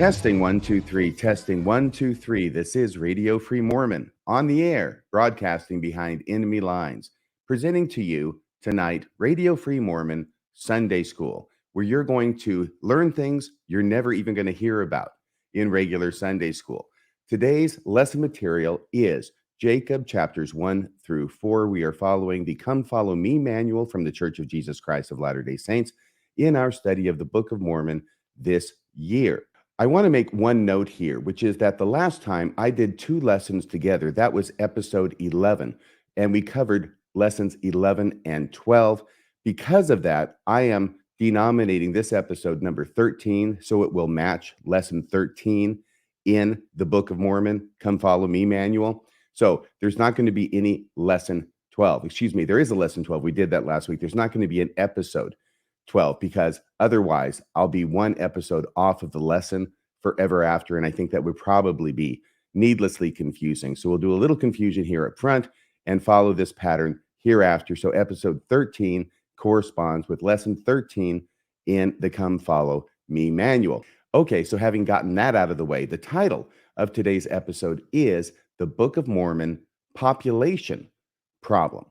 Testing 1 2 3. Testing 1 2 3. This is Radio Free Mormon on the air, broadcasting behind enemy lines. Presenting to you tonight, Radio Free Mormon Sunday School, where you're going to learn things you're never even going to hear about in regular Sunday school. Today's lesson material is Jacob chapters 1 through 4. We are following the Come Follow Me manual from the Church of Jesus Christ of Latter-day Saints in our study of the Book of Mormon this year. I want to make one note here, which is that the last time I did two lessons together, that was episode 11, and we covered lessons 11 and 12. Because of that, I am denominating this episode number 13, so it will match lesson 13 in the Book of Mormon, Come Follow Me manual. So there's not going to be any lesson 12. Excuse me, there is a lesson 12. We did that last week. There's not going to be an episode 12 because otherwise I'll be one episode off of the lesson forever after, and I think that would probably be needlessly confusing. So we'll do a little confusion here up front and follow this pattern hereafter. So episode 13 corresponds with lesson 13 in the Come Follow Me manual. Okay, so having gotten that out of the way, the title of today's episode is The Book of Mormon Population Problem.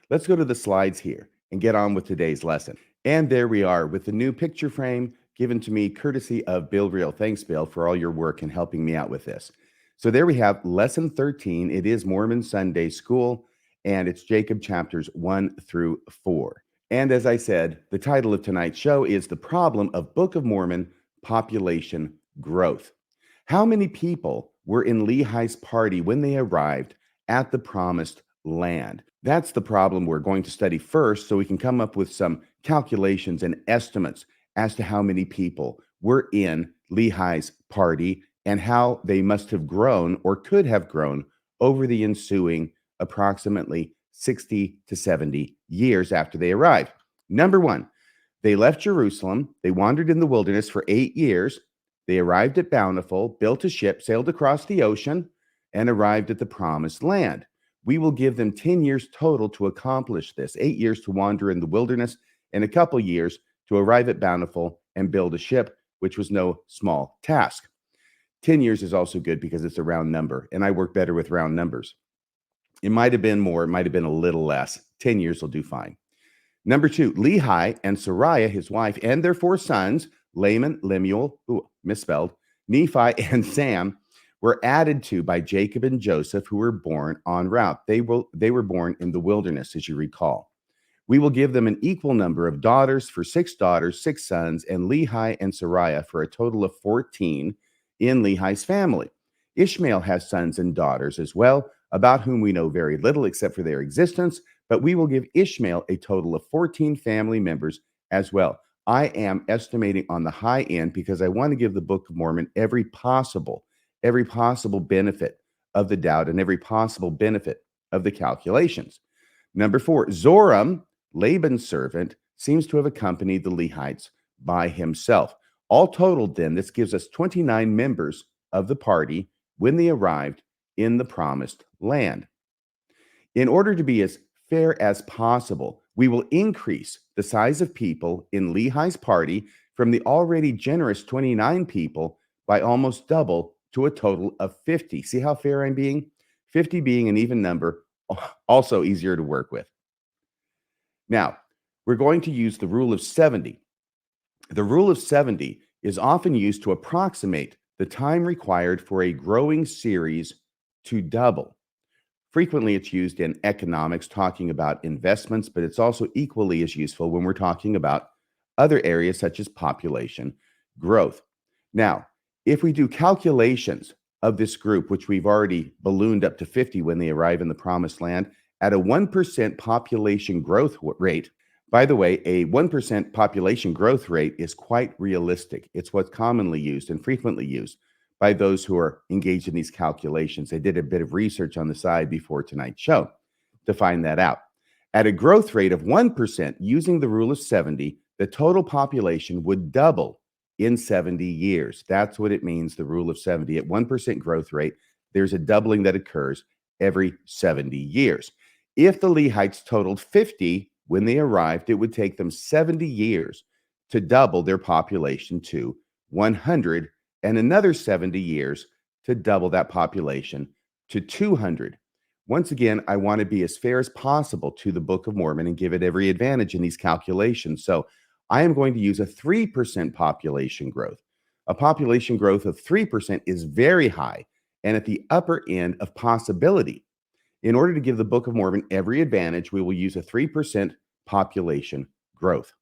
Let's go to the slides here and get on with today's lesson. And there we are with the new picture frame given to me courtesy of Bill Reel. Thanks, Bill, for all your work and helping me out with this. So there we have lesson 13. It is Mormon Sunday School, and it's Jacob chapters 1 through 4. And as I said, the title of tonight's show is The Problem of Book of Mormon Population Growth. How many people were in Lehi's party when they arrived at the promised land? That's the problem we're going to study first, so we can come up with some calculations and estimates as to how many people were in Lehi's party and how they must have grown or could have grown over the ensuing approximately 60 to 70 years after they arrived. Number one, they left Jerusalem. They wandered in the wilderness for 8 years. They arrived at Bountiful, built a ship, sailed across the ocean, and arrived at the promised land. We will give them 10 years total to accomplish this, 8 years to wander in the wilderness, and a couple years to arrive at Bountiful and build a ship, which was no small task. 10 years is also good because it's a round number, and I work better with round numbers. It might have been more, it might have been a little less. 10 years will do fine. Number two, Lehi and Sariah, his wife, and their 4 sons, Laman, Lemuel, misspelled, Nephi, and Sam, were added to by Jacob and Joseph, who were born en route. They were born in the wilderness, as you recall. We will give them an equal number of daughters for 6 daughters, 6 sons, and Lehi and Sariah for a total of 14 in Lehi's family. Ishmael has sons and daughters as well, about whom we know very little except for their existence, but we will give Ishmael a total of 14 family members as well. I am estimating on the high end because I want to give the Book of Mormon every possible benefit of the doubt and every possible benefit of the calculations. Number 4, Zoram, Laban's servant, seems to have accompanied the Lehites by himself. All totaled then, this gives us 29 members of the party when they arrived in the promised land. In order to be as fair as possible, we will increase the size of people in Lehi's party from the already generous 29 people by almost double to a total of 50. See how fair I'm being? 50 being an even number, also easier to work with. Now, we're going to use the rule of 70. The rule of 70 is often used to approximate the time required for a growing series to double. Frequently, it's used in economics, talking about investments, but it's also equally as useful when we're talking about other areas such as population growth. Now, if we do calculations of this group, which we've already ballooned up to 50 when they arrive in the promised land, at a 1% population growth rate. By the way, a 1% population growth rate is quite realistic. It's what's commonly used and frequently used by those who are engaged in these calculations. I did a bit of research on the side before tonight's show to find that out. At a growth rate of 1%, using the rule of 70, the total population would double in 70 years. That's what it means, the rule of 70. At 1% growth rate, there's a doubling that occurs every 70 years. If the Lehites totaled 50 when they arrived, it would take them 70 years to double their population to 100 and another 70 years to double that population to 200. Once again, I want to be as fair as possible to the Book of Mormon and give it every advantage in these calculations. So I am going to use a 3% population growth. A population growth of 3% is very high and at the upper end of possibility. In order to give the Book of Mormon every advantage, we will use a 3% population growth.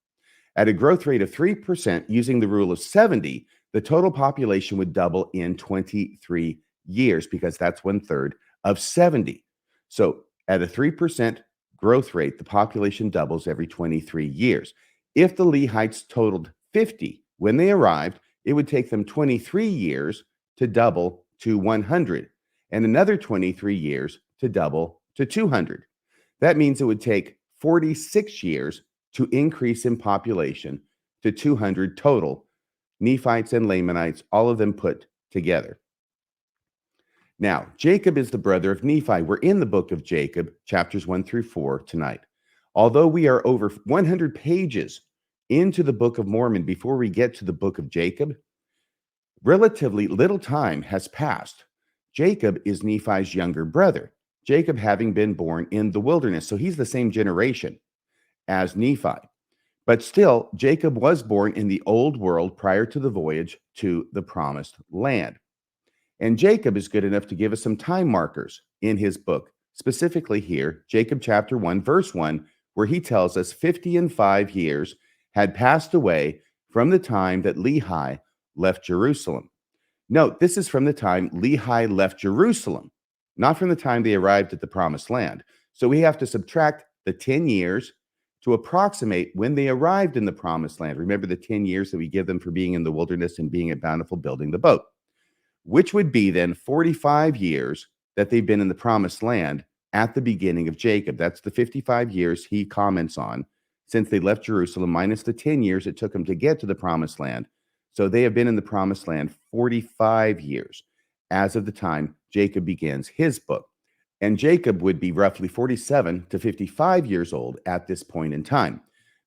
At a growth rate of 3% using the rule of 70, the total population would double in 23 years because that's 1/3 of 70. So at a 3% growth rate, the population doubles every 23 years. If the Lehites totaled 50 when they arrived, it would take them 23 years to double to 100 and another 23 years to double to 200. That means it would take 46 years to increase in population to 200 total, Nephites and Lamanites, all of them put together. Now, Jacob is the brother of Nephi. We're in the book of Jacob, chapters 1 through 4 tonight. Although we are over 100 pages into the Book of Mormon before we get to the book of Jacob, relatively little time has passed. Jacob is Nephi's younger brother, Jacob having been born in the wilderness. So he's the same generation as Nephi. But still, Jacob was born in the old world prior to the voyage to the promised land. And Jacob is good enough to give us some time markers in his book, specifically here, Jacob chapter 1, verse 1, where he tells us 50 years had passed away from the time that Lehi left Jerusalem. Note, this is from the time Lehi left Jerusalem, not from the time they arrived at the promised land. So we have to subtract the 10 years to approximate when they arrived in the promised land. Remember the 10 years that we give them for being in the wilderness and being at Bountiful building the boat, which would be then 45 years that they've been in the promised land at the beginning of Jacob. That's the 55 years he comments on since they left Jerusalem, minus the 10 years it took them to get to the promised land. So they have been in the promised land 45 years as of the time Jacob begins his book. And Jacob would be roughly 47 to 55 years old at this point in time.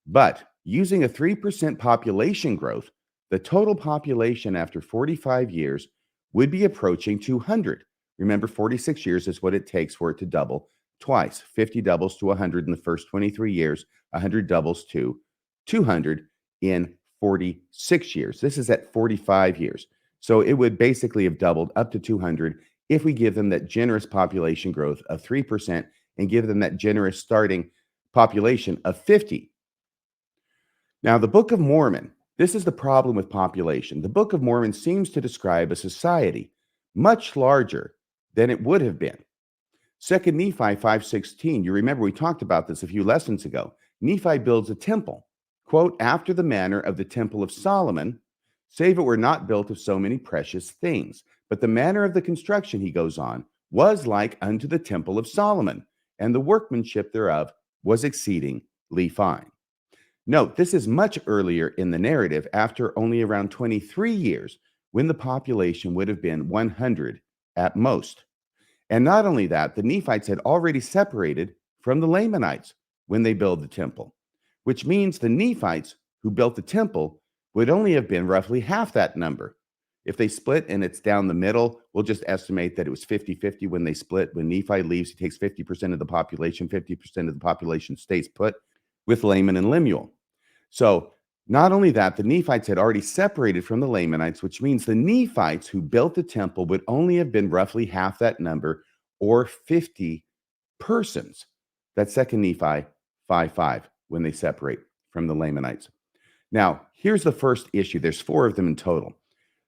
But using a 3% population growth, the total population after 45 years would be approaching 200. Remember, 46 years is what it takes for it to double twice. 50 doubles to 100 in the first 23 years, 100 doubles to 200 in 46 years. This is at 45 years. So it would basically have doubled up to 200 if we give them that generous population growth of 3% and give them that generous starting population of 50. Now, the Book of Mormon, this is the problem with population. The Book of Mormon seems to describe a society much larger than it would have been. 2 Nephi 5:16, you remember we talked about this a few lessons ago. Nephi builds a temple, quote, after the manner of the temple of Solomon, save it were not built of so many precious things. But the manner of the construction, he goes on, was like unto the temple of Solomon, and the workmanship thereof was exceedingly fine. Note, this is much earlier in the narrative, after only around 23 years, when the population would have been 100 at most. And not only that, the Nephites had already separated from the Lamanites when they built the temple, which means the Nephites who built the temple would only have been roughly half that number. If they split and it's down the middle, we'll just estimate that it was 50-50 when they split. When Nephi leaves, he takes 50% of the population, 50% of the population stays put with Laman and Lemuel. So not only that, the Nephites had already separated from the Lamanites, which means the Nephites who built the temple would only have been roughly half that number, or 50 persons. That's 2 Nephi 5:5 when they separate from the Lamanites. Now, here's the first issue. There's 4 of them in total,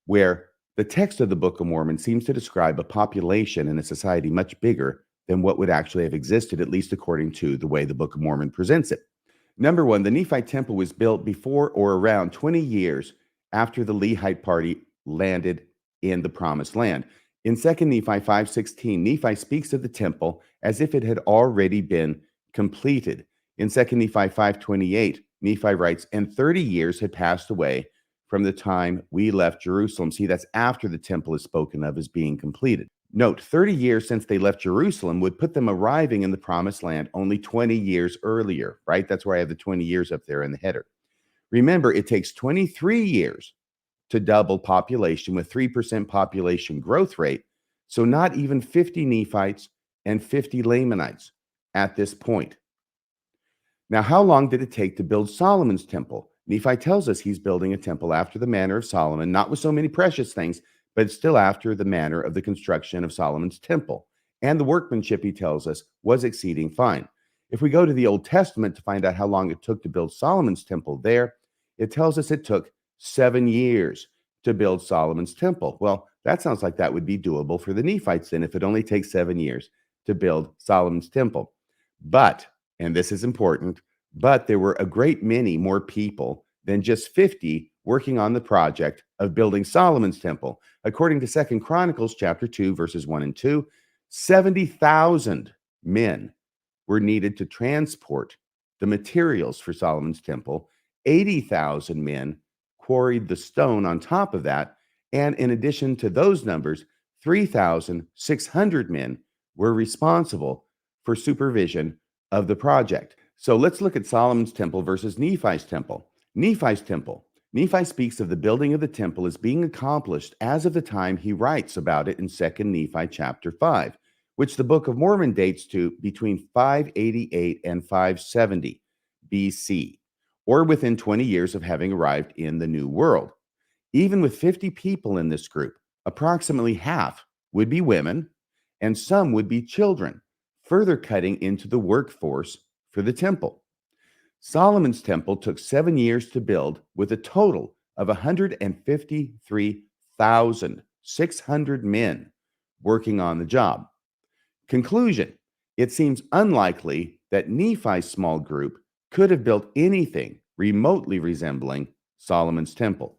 where the text of the Book of Mormon seems to describe a population and a society much bigger than what would actually have existed, at least according to the way the Book of Mormon presents it. Number 1, the Nephite temple was built before or around 20 years after the Lehite party landed in the promised land. In 2 Nephi 5:16, Nephi speaks of the temple as if it had already been completed. In 2 Nephi 5:28, Nephi writes, and 30 years had passed away from the time we left Jerusalem. See, that's after the temple is spoken of as being completed. Note, 30 years since they left Jerusalem would put them arriving in the promised land only 20 years earlier, right? That's where I have the 20 years up there in the header. Remember, it takes 23 years to double population with 3% population growth rate. So not even 50 Nephites and 50 Lamanites at this point. Now, how long did it take to build Solomon's temple? Nephi tells us he's building a temple after the manner of Solomon, not with so many precious things, but still after the manner of the construction of Solomon's temple. And the workmanship, he tells us, was exceeding fine. If we go to the Old Testament to find out how long it took to build Solomon's temple there, it tells us it took 7 years to build Solomon's temple. Well, that sounds like that would be doable for the Nephites then if it only takes 7 years to build Solomon's temple. But, and this is important, but there were a great many more people than just 50 working on the project of building Solomon's temple. According to 2 Chronicles chapter 2, verses 1 and 2, 70,000 men were needed to transport the materials for Solomon's temple. 80,000 men quarried the stone on top of that. And in addition to those numbers, 3,600 men were responsible for supervision of the project. So let's look at Solomon's temple versus Nephi's temple. Nephi's temple. Nephi speaks of the building of the temple as being accomplished as of the time he writes about it in 2 Nephi chapter 5, which the Book of Mormon dates to between 588 and 570 BC, or within 20 years of having arrived in the New World. Even with 50 people in this group, approximately half would be women and some would be children, further cutting into the workforce for the temple. Solomon's temple took 7 years to build with a total of 153,600 men working on the job. Conclusion: it seems unlikely that Nephi's small group could have built anything remotely resembling Solomon's temple.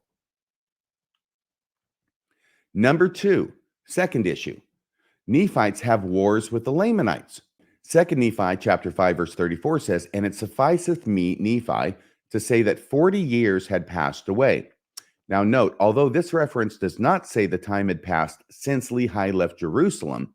Number 2, second issue. Nephites have wars with the Lamanites. 2 Nephi chapter 5 verse 34 says, "And it sufficeth me, Nephi, to say that 40 years had passed away." Now note, although this reference does not say the time had passed since Lehi left Jerusalem,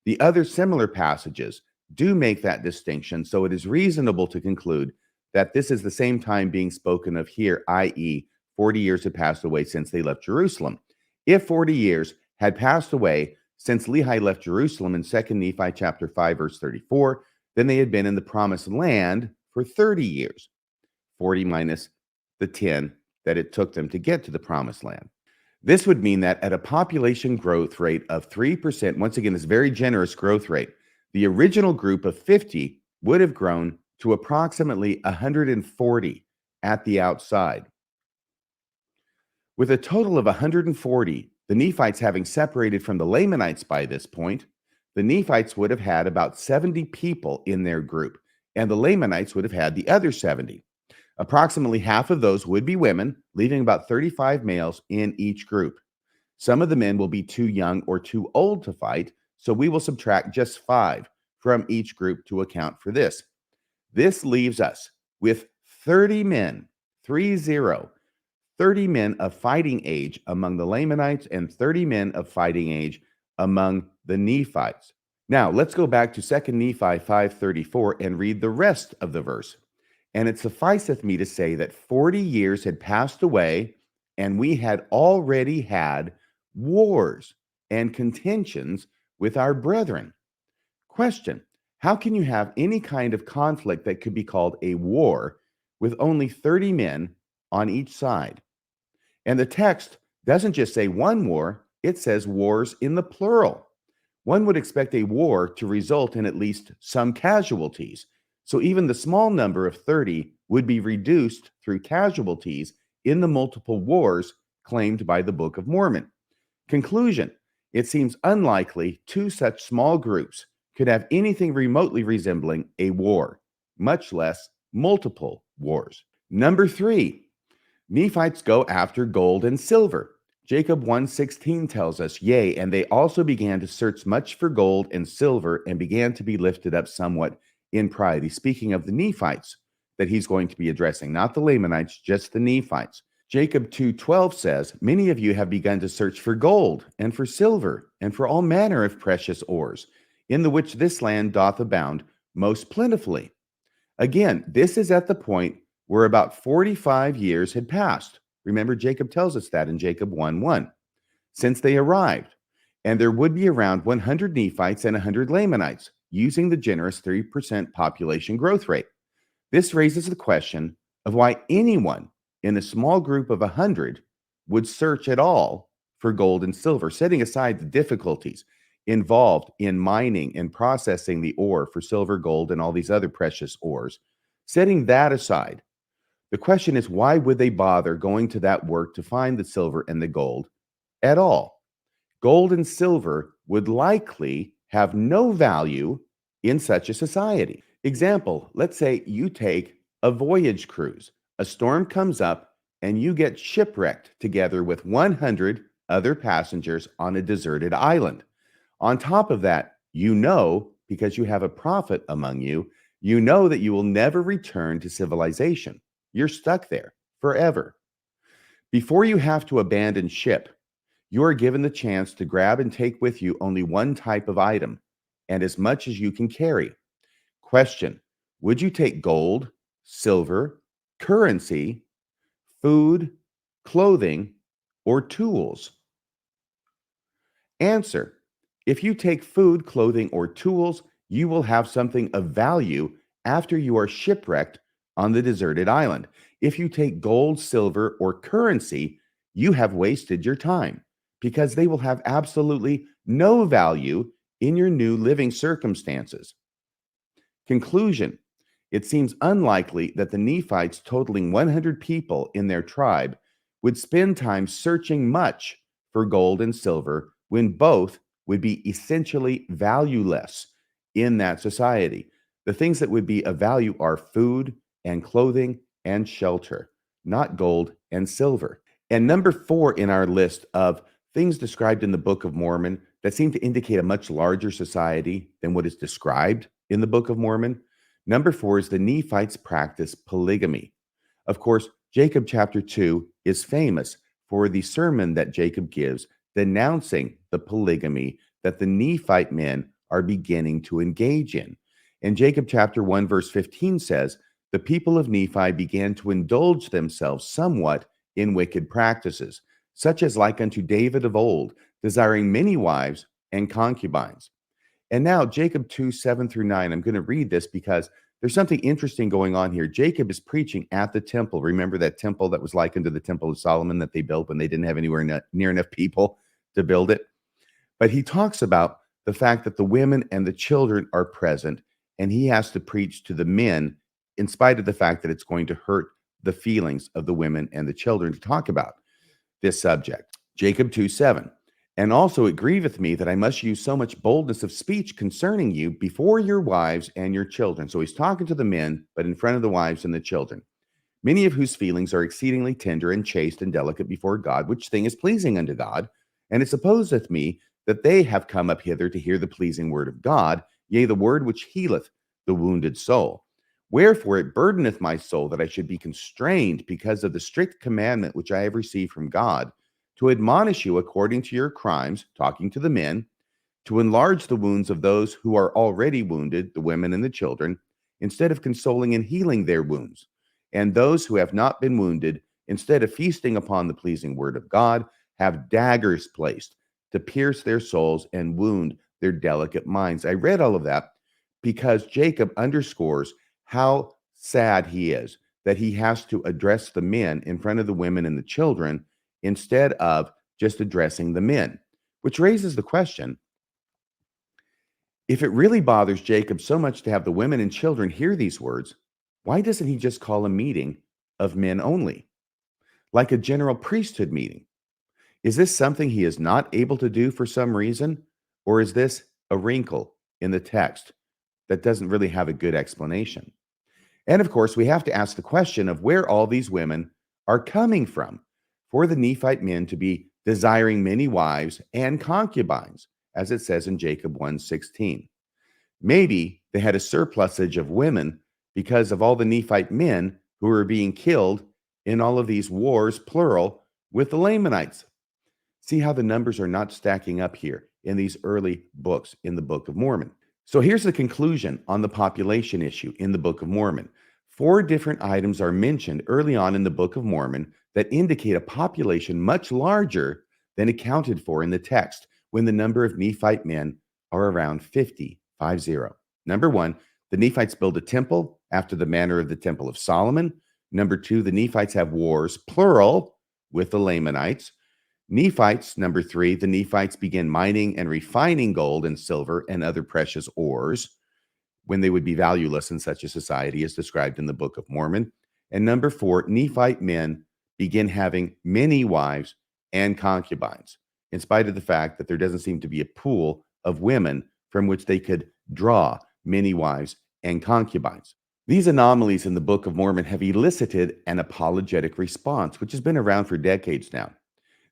the other similar passages do make that distinction, so it is reasonable to conclude that this is the same time being spoken of here, i.e., 40 years had passed away since they left Jerusalem. If 40 years had passed away since Lehi left Jerusalem in 2 Nephi chapter 5, verse 34, then they had been in the promised land for 30 years, 40 minus the 10 that it took them to get to the promised land. This would mean that at a population growth rate of 3%, once again, this very generous growth rate, the original group of 50 would have grown to approximately 140 at the outside. With a total of 140, the Nephites having separated from the Lamanites by this point, the Nephites would have had about 70 people in their group, and the Lamanites would have had the other 70. Approximately half of those would be women, leaving about 35 males in each group. Some of the men will be too young or too old to fight, so we will subtract just 5 from each group to account for this. This leaves us with 30 men, 30 men of fighting age among the Lamanites and 30 men of fighting age among the Nephites. Now, let's go back to 2 Nephi 5:34 and read the rest of the verse. "And it sufficeth me to say that 40 years had passed away, and we had already had wars and contentions with our brethren." Question: how can you have any kind of conflict that could be called a war with only 30 men on each side? And the text doesn't just say one war, it says wars in the plural. One would expect a war to result in at least some casualties. So even the small number of 30 would be reduced through casualties in the multiple wars claimed by the Book of Mormon. Conclusion: it seems unlikely two such small groups could have anything remotely resembling a war, much less multiple wars. Number 3, Nephites go after gold and silver. Jacob 1:16 tells us, "Yea, and they also began to search much for gold and silver, and began to be lifted up somewhat in pride." He's speaking of the Nephites that he's going to be addressing, not the Lamanites, just the Nephites. Jacob 2:12 says, "Many of you have begun to search for gold and for silver and for all manner of precious ores, in the which this land doth abound most plentifully." Again, this is at the point where about 45 years had passed. Remember, Jacob tells us that in Jacob 1:1. Since they arrived, and there would be around 100 Nephites and 100 Lamanites, using the generous 3% population growth rate. This raises the question of why anyone in a small group of 100 would search at all for gold and silver, setting aside the difficulties involved in mining and processing the ore for silver, gold, and all these other precious ores. Setting that aside, the question is, why would they bother going to that work to find the silver and the gold at all? Gold and silver would likely have no value in such a society. Example, let's say you take a voyage cruise. A storm comes up and you get shipwrecked together with 100 other passengers on a deserted island. On top of that, because you have a prophet among you, you know that you will never return to civilization. You're stuck there forever. Before you have to abandon ship, you are given the chance to grab and take with you only one type of item and as much as you can carry. Question: would you take gold, silver, currency, food, clothing, or tools? Answer: if you take food, clothing, or tools, you will have something of value after you are shipwrecked on the deserted island. If you take gold, silver, or currency, you have wasted your time because they will have absolutely no value in your new living circumstances. Conclusion: it seems unlikely that the Nephites, totaling 100 people in their tribe, would spend time searching much for gold and silver when both would be essentially valueless in that society. The things that would be of value are food and clothing and shelter, not gold and silver. And number 4 in our list of things described in the Book of Mormon that seem to indicate a much larger society than what is described in the Book of Mormon. Number 4 is the Nephites practice polygamy. Of course, Jacob chapter 2 is famous for the sermon that Jacob gives denouncing the polygamy that the Nephite men are beginning to engage in. And Jacob chapter 1 verse 15 says, the people of Nephi began to indulge themselves somewhat in wicked practices, such as like unto David of old, desiring many wives and concubines. And now Jacob 2, 7 through 9, I'm going to read this because there's something interesting going on here. Jacob is preaching at the temple. Remember that temple that was likened to the temple of Solomon that they built when they didn't have anywhere near enough people to build it? But he talks about the fact that the women and the children are present, and he has to preach to the men in spite of the fact that it's going to hurt the feelings of the women and the children to talk about this subject. Jacob 2:7. And also it grieveth me that I must use so much boldness of speech concerning you before your wives and your children. So he's talking to the men, but in front of the wives and the children, many of whose feelings are exceedingly tender and chaste and delicate before God, which thing is pleasing unto God. And it supposeth me that they have come up hither to hear the pleasing word of God, yea, the word which healeth the wounded soul. Wherefore it burdeneth my soul that I should be constrained because of the strict commandment which I have received from God, to admonish you according to your crimes, talking to the men, to enlarge the wounds of those who are already wounded, the women and the children, instead of consoling and healing their wounds. And those who have not been wounded, instead of feasting upon the pleasing word of God, have daggers placed to pierce their souls and wound their delicate minds. I read all of that because Jacob underscores how sad he is that he has to address the men in front of the women and the children instead of just addressing the men, which raises the question, if it really bothers Jacob so much to have the women and children hear these words, why doesn't he just call a meeting of men only, like a general priesthood meeting? Is this something he is not able to do for some reason, or is this a wrinkle in the text that doesn't really have a good explanation? And of course, we have to ask the question of where all these women are coming from for the Nephite men to be desiring many wives and concubines, as it says in Jacob 1:16. Maybe they had a surplusage of women because of all the Nephite men who were being killed in all of these wars, plural, with the Lamanites. See how the numbers are not stacking up here in these early books in the Book of Mormon. So here's the conclusion on the population issue in the Book of Mormon. 4 different items are mentioned early on in the Book of Mormon that indicate a population much larger than accounted for in the text when the number of Nephite men are around 50. Number one, the Nephites build a temple after the manner of the Temple of Solomon. Number two, the Nephites have wars, plural, with the Lamanites. Nephites, number three, the Nephites begin mining and refining gold and silver and other precious ores when they would be valueless in such a society as described in the Book of Mormon. And number four, Nephite men begin having many wives and concubines, in spite of the fact that there doesn't seem to be a pool of women from which they could draw many wives and concubines. These anomalies in the Book of Mormon have elicited an apologetic response, which has been around for decades now.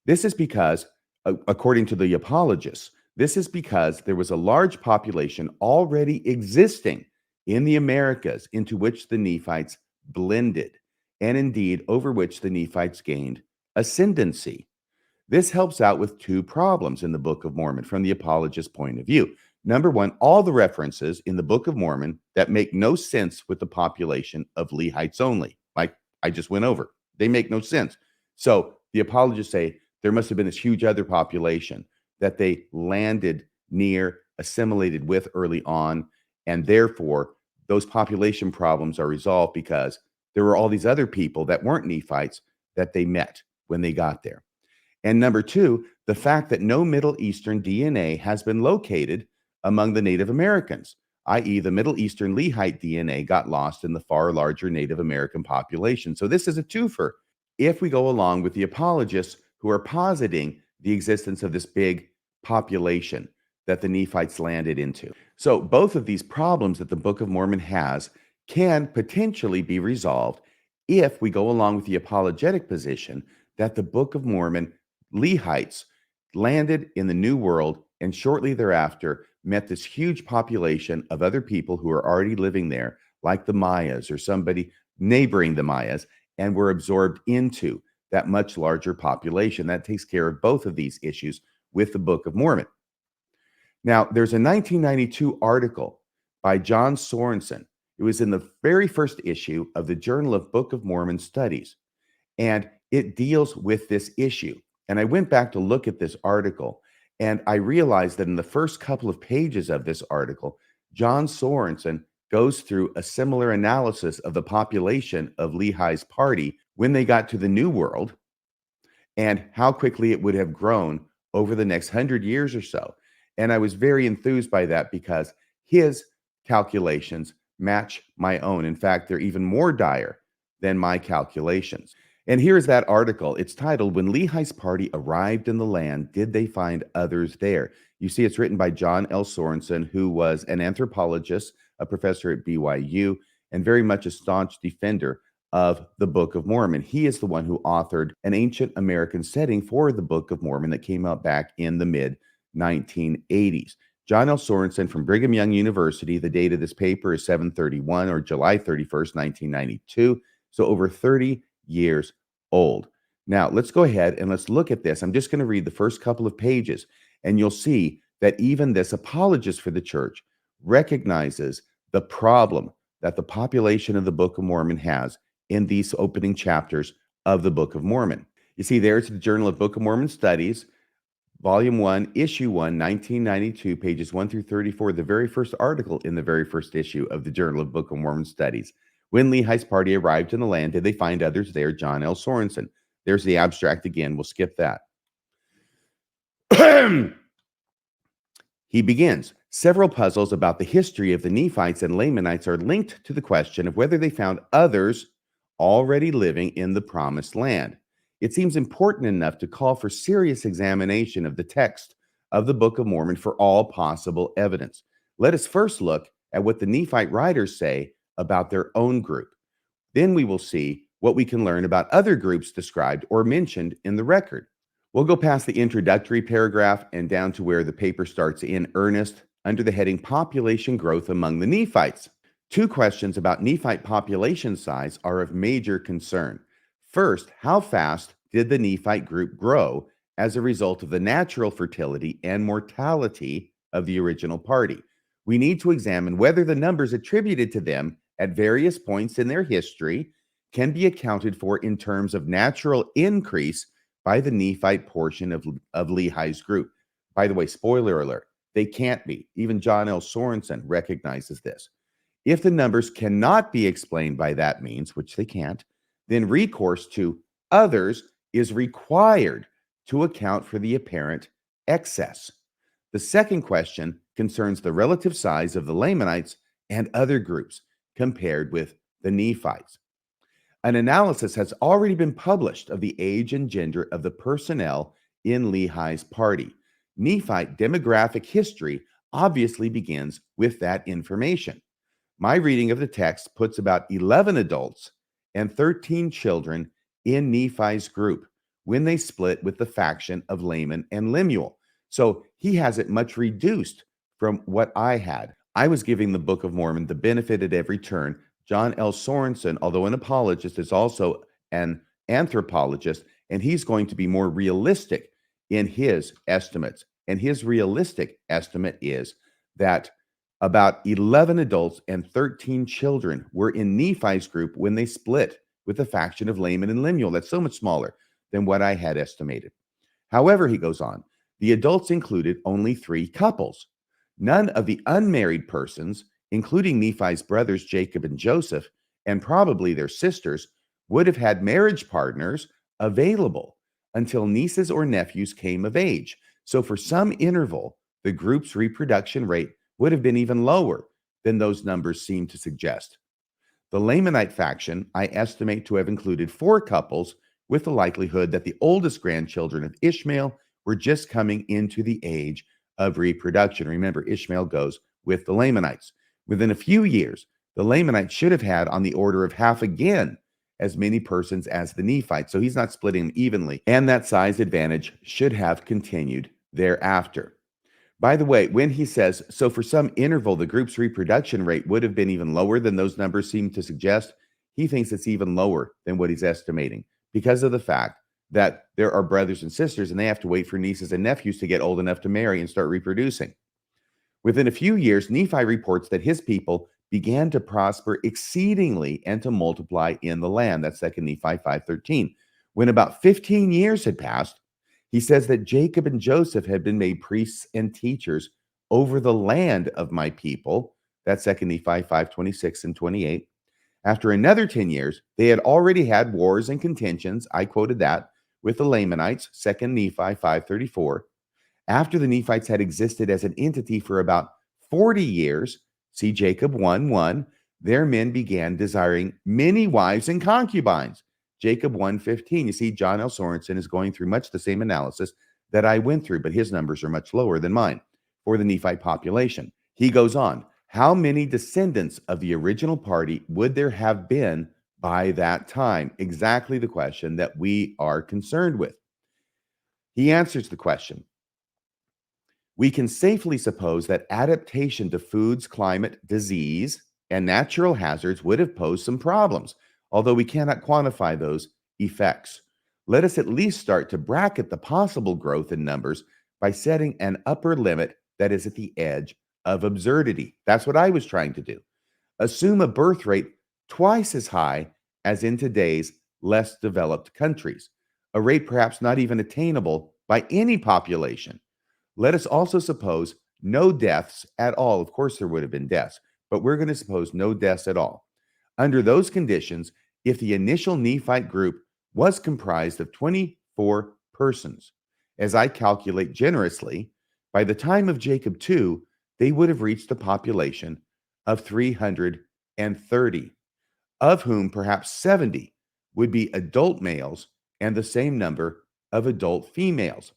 This is because, according to the apologists, this is because there was a large population already existing in the Americas into which the Nephites blended, and indeed over which the Nephites gained ascendancy. This helps out with two problems in the Book of Mormon from the apologist's point of view. Number one, all the references in the Book of Mormon that make no sense with the population of Lehites only, like I just went over. They make no sense. So the apologists say there must have been this huge other population that they landed near, assimilated with early on, and therefore those population problems are resolved because there were all these other people that weren't Nephites that they met when they got there. And number two, the fact that no Middle Eastern DNA has been located among the Native Americans, i.e. the Middle Eastern Lehite DNA got lost in the far larger Native American population. So this is a twofer if we go along with the apologists who are positing the existence of this big population that the Nephites landed into. So both of these problems that the Book of Mormon has can potentially be resolved if we go along with the apologetic position that the Book of Mormon Lehites landed in the New World and shortly thereafter met this huge population of other people who are already living there, like the Mayas or somebody neighboring the Mayas, and were absorbed into that much larger population. That takes care of both of these issues with the Book of Mormon. Now, there's a 1992 article by John Sorenson. It was in the very first issue of the Journal of Book of Mormon Studies, and it deals with this issue. And I went back to look at this article, and I realized that in the first couple of pages of this article, John Sorenson goes through a similar analysis of the population of Lehi's party when they got to the New World and how quickly it would have grown over the next 100 years or so. And I was very enthused by that because his calculations match my own. In fact, they're even more dire than my calculations. And here's that article. It's titled, "When Lehi's Party Arrived in the Land, Did They Find Others There?" You see, it's written by John L. Sorenson, who was an anthropologist, a professor at BYU, and very much a staunch defender of the Book of Mormon. He is the one who authored an ancient American setting for the Book of Mormon that came out back in the mid-1980s. John L. Sorenson from Brigham Young University. The date of this paper is 7/31 or July 31st, 1992. So over 30 years old. Now, let's go ahead and let's look at this. I'm just going to read the first couple of pages, and you'll see that even this apologist for the church recognizes the problem that the population of the Book of Mormon has in these opening chapters of the Book of Mormon. You see, there's the Journal of Book of Mormon Studies, Volume 1, Issue 1, 1992, pages 1 through 34, the very first article in the very first issue of the Journal of Book of Mormon Studies. When Lehi's party arrived in the land, did they find others there? John L. Sorenson. There's the abstract again. We'll skip that. He begins, several puzzles about the history of the Nephites and Lamanites are linked to the question of whether they found others already living in the promised land. It seems important enough to call for serious examination of the text of the Book of Mormon for all possible evidence. Let us first look at what the Nephite writers say about their own group. Then we will see what we can learn about other groups described or mentioned in the record. We'll go past the introductory paragraph and down to where the paper starts in earnest under the heading Population Growth Among the Nephites. Two questions about Nephite population size are of major concern. First, how fast did the Nephite group grow as a result of the natural fertility and mortality of the original party? We need to examine whether the numbers attributed to them at various points in their history can be accounted for in terms of natural increase by the Nephite portion of Lehi's group. By the way, spoiler alert, they can't be. Even John L. Sorenson recognizes this. If the numbers cannot be explained by that means, which they can't, then recourse to others is required to account for the apparent excess. The second question concerns the relative size of the Lamanites and other groups compared with the Nephites. An analysis has already been published of the age and gender of the personnel in Lehi's party. Nephite demographic history obviously begins with that information. My reading of the text puts about 11 adults and 13 children in Nephi's group when they split with the faction of Laman and Lemuel. So he has it much reduced from what I had. I was giving the Book of Mormon the benefit at every turn. John L. Sorenson, although an apologist, is also an anthropologist, and he's going to be more realistic in his estimates. And his realistic estimate is that about 11 adults and 13 children were in Nephi's group when they split with the faction of Laman and Lemuel. That's so much smaller than what I had estimated. However, he goes on, the adults included only 3 couples. None of the unmarried persons, including Nephi's brothers Jacob and Joseph, and probably their sisters, would have had marriage partners available until nieces or nephews came of age. So for some interval, the group's reproduction rate would have been even lower than those numbers seem to suggest. The Lamanite faction, I estimate to have included 4 couples, with the likelihood that the oldest grandchildren of Ishmael were just coming into the age of reproduction. Remember, Ishmael goes with the Lamanites. Within a few years, the Lamanites should have had on the order of half again as many persons as the Nephites. So he's not splitting them evenly. And that size advantage should have continued thereafter. By the way, when he says, so for some interval, the group's reproduction rate would have been even lower than those numbers seem to suggest, he thinks it's even lower than what he's estimating because of the fact that there are brothers and sisters and they have to wait for nieces and nephews to get old enough to marry and start reproducing. Within a few years, Nephi reports that his people began to prosper exceedingly and to multiply in the land. That's 2 Nephi 5:13. When about 15 years had passed, he says that Jacob and Joseph had been made priests and teachers over the land of my people. That's 2 Nephi 5:26 and 28. After another 10 years, they had already had wars and contentions. I quoted that with the Lamanites, 2 Nephi 5:34. After the Nephites had existed as an entity for about 40 years, see Jacob 1:1, their men began desiring many wives and concubines. Jacob 1:15. You see, John L. Sorenson is going through much the same analysis that I went through, but his numbers are much lower than mine for the Nephite population. He goes on, how many descendants of the original party would there have been by that time? Exactly the question that we are concerned with. He answers the question. We can safely suppose that adaptation to foods, climate, disease, and natural hazards would have posed some problems, although we cannot quantify those effects. Let us at least start to bracket the possible growth in numbers by setting an upper limit that is at the edge of absurdity. That's what I was trying to do. Assume a birth rate twice as high as in today's less developed countries, a rate perhaps not even attainable by any population. Let us also suppose no deaths at all. Of course, there would have been deaths, but we're going to suppose no deaths at all. Under those conditions, if the initial Nephite group was comprised of 24 persons, as I calculate generously, by the time of Jacob 2, they would have reached a population of 330, of whom perhaps 70 would be adult males and the same number of adult females.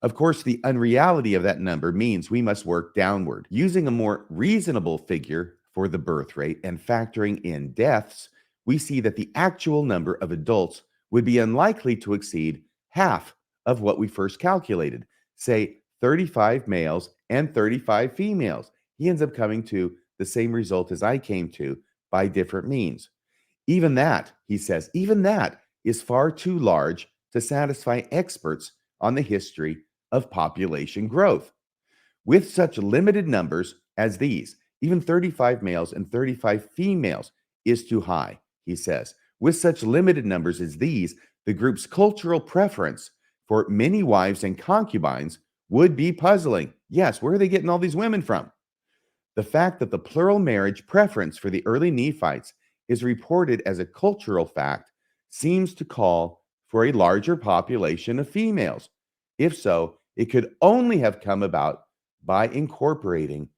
Of course, the unreality of that number means we must work downward. Using a more reasonable figure for the birth rate and factoring in deaths, we see that the actual number of adults would be unlikely to exceed half of what we first calculated, say 35 males and 35 females. He ends up coming to the same result as I came to by different means. Even that, he says, even that is far too large to satisfy experts on the history of population growth. With such limited numbers as these, even 35 males and 35 females is too high, he says. With such limited numbers as these, the group's cultural preference for many wives and concubines would be puzzling. Yes, where are they getting all these women from? The fact that the plural marriage preference for the early Nephites is reported as a cultural fact seems to call for a larger population of females. If so, it could only have come about by incorporating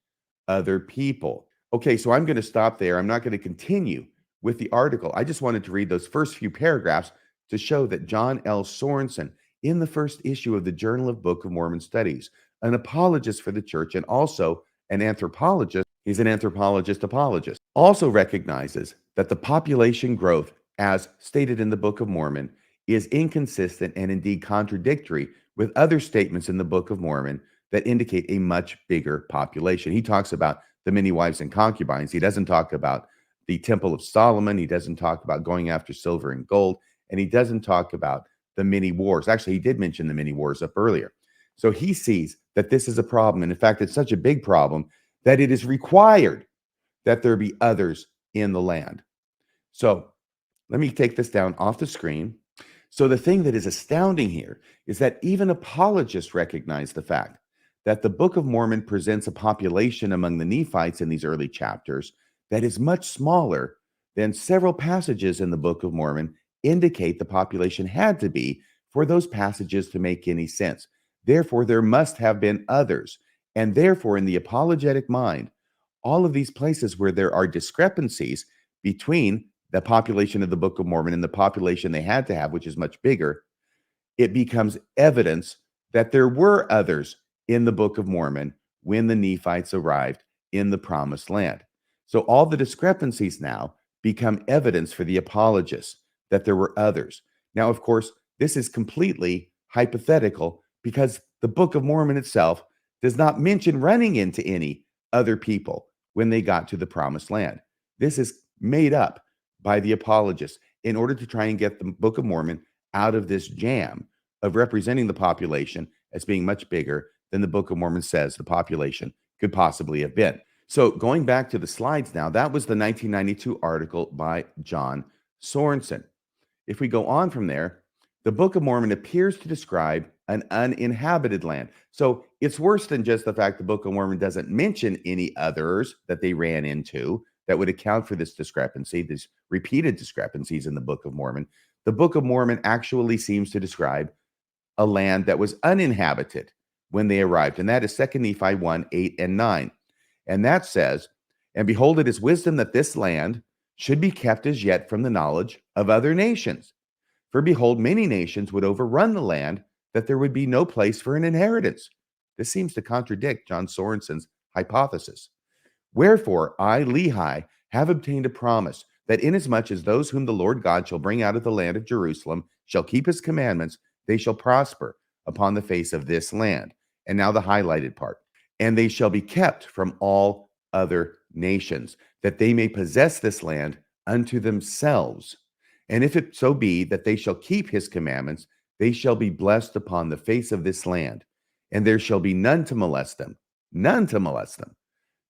other people. Okay, so I'm going to stop there. I'm not going to continue with the article. I just wanted to read those first few paragraphs to show that John L. Sorenson, in the first issue of the Journal of Book of Mormon Studies, an apologist for the church and also an anthropologist, he's an anthropologist apologist, also recognizes that the population growth, as stated in the Book of Mormon, is inconsistent and indeed contradictory with other statements in the Book of Mormon that indicate a much bigger population. He talks about the many wives and concubines. He doesn't talk about the Temple of Solomon. He doesn't talk about going after silver and gold. And he doesn't talk about the many wars. Actually, he did mention the many wars up earlier. So he sees that this is a problem. And in fact, it's such a big problem that it is required that there be others in the land. So let me take this down off the screen. So the thing that is astounding here is that even apologists recognize the fact that the Book of Mormon presents a population among the Nephites in these early chapters that is much smaller than several passages in the Book of Mormon indicate the population had to be for those passages to make any sense. Therefore, there must have been others. And therefore, in the apologetic mind, all of these places where there are discrepancies between the population of the Book of Mormon and the population they had to have, which is much bigger, it becomes evidence that there were others in the Book of Mormon when the Nephites arrived in the Promised Land. So all the discrepancies now become evidence for the apologists that there were others. Now, of course, this is completely hypothetical because the Book of Mormon itself does not mention running into any other people when they got to the Promised Land. This is made up by the apologists in order to try and get the Book of Mormon out of this jam of representing the population as being much bigger than the Book of Mormon says the population could possibly have been. So going back to the slides now, that was the 1992 article by John Sorenson. If we go on from there, the Book of Mormon appears to describe an uninhabited land. So it's worse than just the fact the Book of Mormon doesn't mention any others that they ran into that would account for this discrepancy, these repeated discrepancies in the Book of Mormon. The Book of Mormon actually seems to describe a land that was uninhabited when they arrived, and that is 2 Nephi 1, 8 and 9. And that says, "And behold, it is wisdom that this land should be kept as yet from the knowledge of other nations. For behold, many nations would overrun the land, that there would be no place for an inheritance." This seems to contradict John Sorenson's hypothesis. "Wherefore I, Lehi, have obtained a promise that inasmuch as those whom the Lord God shall bring out of the land of Jerusalem shall keep his commandments, they shall prosper upon the face of this land." And now the highlighted part. "And they shall be kept from all other nations, that they may possess this land unto themselves. And if it so be that they shall keep his commandments, they shall be blessed upon the face of this land. And there shall be none to molest them,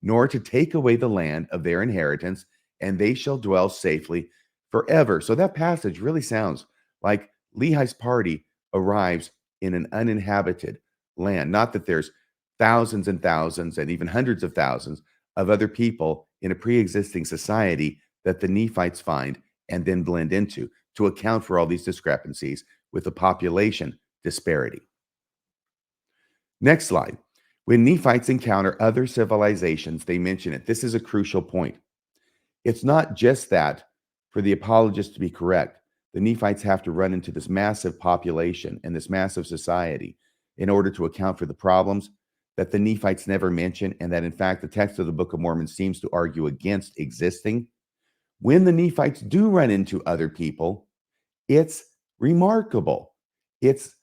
nor to take away the land of their inheritance, and they shall dwell safely forever." So that passage really sounds like Lehi's party arrives in an uninhabited land. Not that there's thousands and thousands and even hundreds of thousands of other people in a pre-existing society that the Nephites find and then blend into to account for all these discrepancies with the population disparity. Next slide. When Nephites encounter other civilizations, they mention it. This is a crucial point. It's not just that for the apologists to be correct, the Nephites have to run into this massive population and this massive society in order to account for the problems that the Nephites never mention, and that in fact the text of the Book of Mormon seems to argue against existing. When the Nephites do run into other people, it's remarkable. It's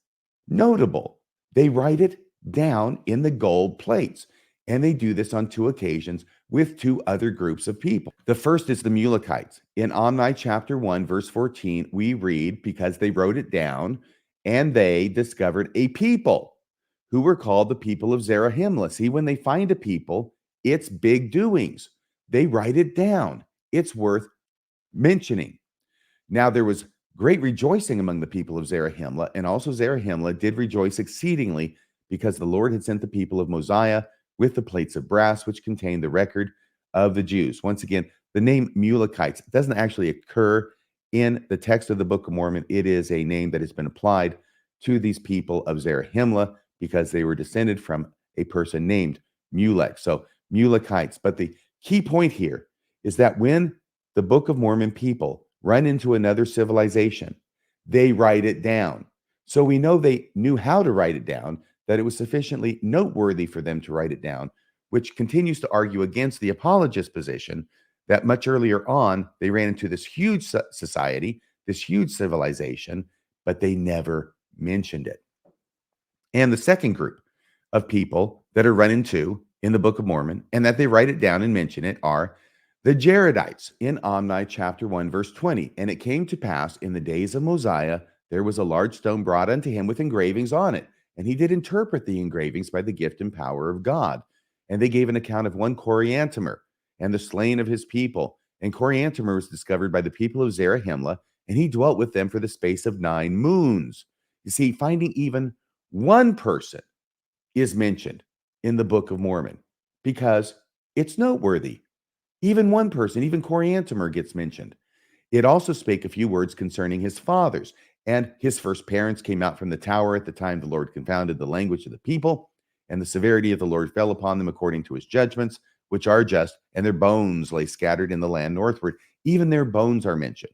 notable. They write it down in the gold plates, and they do this on 2 occasions with 2 other groups of people. The first is the Mulekites. In Omni chapter 1, verse 14, we read, "Because they wrote it down, and they discovered a people who were called the people of Zarahemla." See, when they find a people, it's big doings. They write it down. It's worth mentioning. Now there was great rejoicing among the people of Zarahemla, and also Zarahemla did rejoice exceedingly because the Lord had sent the people of Mosiah with the plates of brass, which contained the record of the Jews. Once again, the name Mulekites doesn't actually occur in the text of the Book of Mormon. It is a name that has been applied to these people of Zarahemla because they were descended from a person named Mulek. So Mulekites. But the key point here is that when the Book of Mormon people run into another civilization, they write it down. So we know they knew how to write it down, that it was sufficiently noteworthy for them to write it down, which continues to argue against the apologist position that much earlier on, they ran into this huge society, this huge civilization, but they never mentioned it. And the second group of people that are run into in the Book of Mormon and that they write it down and mention it are the Jaredites in Omni chapter 1, verse 20. And it came to pass in the days of Mosiah, there was a large stone brought unto him with engravings on it. And he did interpret the engravings by the gift and power of God. And they gave an account of one Coriantumr and the slain of his people. And Coriantumr was discovered by the people of Zarahemla, and he dwelt with them for the space of 9 moons. You see, finding even one person is mentioned in the Book of Mormon because it's noteworthy. Even one person, even Coriantumr gets mentioned. It also spake a few words concerning his fathers, and his first parents came out from the tower at the time the Lord confounded the language of the people, and the severity of the Lord fell upon them according to his judgments, which are just, and their bones lay scattered in the land northward. Even their bones are mentioned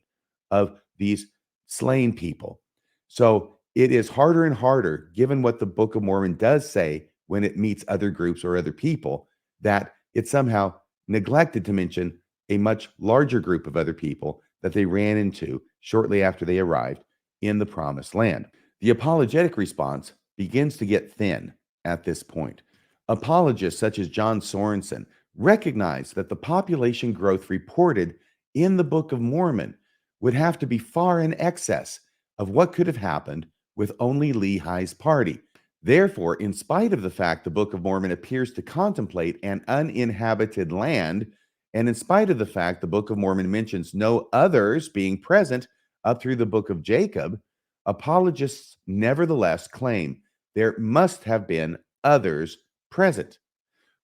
of these slain people. So it is harder and harder, given what the Book of Mormon does say when it meets other groups or other people, that it somehow neglected to mention a much larger group of other people that they ran into shortly after they arrived in the Promised Land. The apologetic response begins to get thin at this point. Apologists such as John Sorenson recognize that the population growth reported in the Book of Mormon would have to be far in excess of what could have happened with only Lehi's party. Therefore, in spite of the fact the Book of Mormon appears to contemplate an uninhabited land, and in spite of the fact the Book of Mormon mentions no others being present up through the Book of Jacob, apologists nevertheless claim there must have been others present.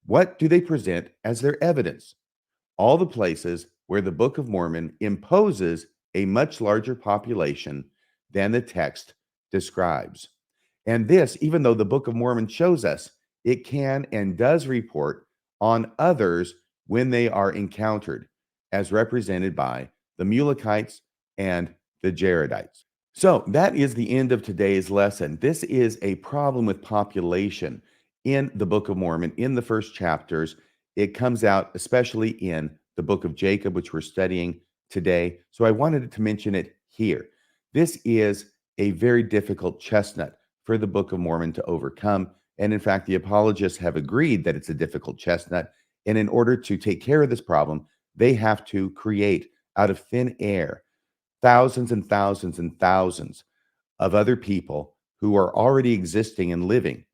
What do they present as their evidence? All the places where the Book of Mormon imposes a much larger population than the text describes. And this, even though the Book of Mormon shows us it can and does report on others when they are encountered, as represented by the Mulekites and the Jaredites. So that is the end of today's lesson. This is a problem with population in the Book of Mormon, in the first chapters. It comes out especially in the Book of Jacob, which we're studying today. So I wanted to mention it here. This is a very difficult chestnut for the Book of Mormon to overcome. And in fact, the apologists have agreed that it's a difficult chestnut. And in order to take care of this problem, they have to create out of thin air thousands and thousands and thousands of other people who are already existing and living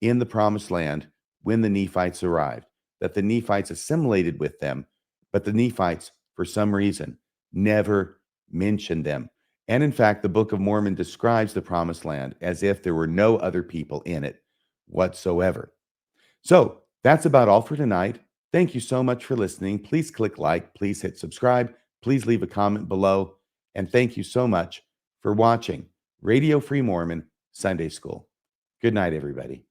in the Promised Land when the Nephites arrived, that the Nephites assimilated with them, but the Nephites, for some reason, never mentioned them. And in fact, the Book of Mormon describes the Promised Land as if there were no other people in it whatsoever. So that's about all for tonight. Thank you so much for listening. Please click like, please hit subscribe, please leave a comment below, and thank you so much for watching Radio Free Mormon Sunday School. Good night, everybody.